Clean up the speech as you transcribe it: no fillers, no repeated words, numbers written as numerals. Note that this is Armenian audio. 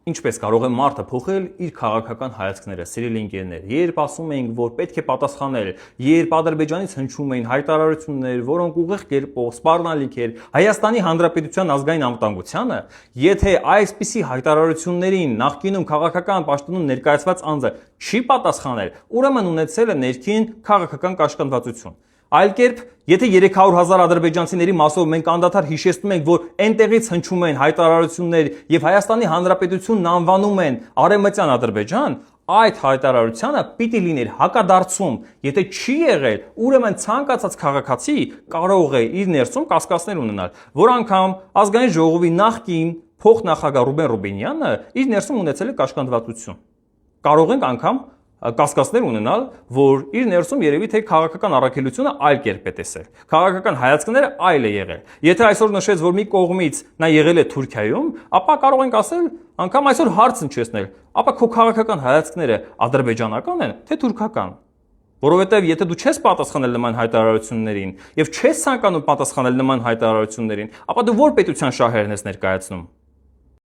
Ինչպես կարող է մարդը փոխել իր քաղաքական հայացքները, սիրելի ընկերներ, երբ ասում էինք, որ պետք է պատասխանել, երբ Ադրբեջանից հնչում էին հայտարարություններ, որոնք ուղիղ կերպով սպառնալիք էր Հայաստանի Հանրապետության ազգային անվտանգությանը, եթե այսպիսի հայտարարություններին նախկինում քաղաքական պաշտոնում ներկայացված անձը չի պատասխանել, ուրեմն ունեցել է ներքին քաղաքական կաշկանդվածություն։ Այլ կերպ, եթե 300,000 ադրբեջանցիների մասով մենք անդադար հիշեցնում ենք, որ այնտեղից հնչում են հայտարարություններ եւ Հայաստանի Հանրապետությունն անվանում են Արևմտյան Ադրբեջան, այդ հայտարարությանը պիտի լիներ հակադարձում, եթե չի եղել, ուրեմն ցանկացած քաղաքացի կարող է իր ներսում կասկածներ ունենալ, որ անգամ ազգային ժողովի նախկին փոխնախագահ Ռուբեն Ռուբինյանը իր ներսում ունեցել է կաշկանդվածություն։ Կարող ենք անգամ կասկածներ ունենալ, որ իր ներսում երևի թե քաղաքական առաքելությունը այլ կերպ է տեսել, քաղաքական հայացքները այլ է եղել։ Եթե այսօր նշեց, որ մի կողմից նա եղել է Թուրքիայում, ապա կարող ենք ասել, անգամ այսօր հարց հնչեցնել, ապա քո քաղաքական հայացքները ադրբեջանական են, թե թուրքական։ Որովհետև եթե դու չես պատասխանել նման հայտարարություններին եւ չես ցանկանում պատասխանել նման հայտարարություններին, ապա դու ո՞ր պետության շահերն ես ներկայացնում։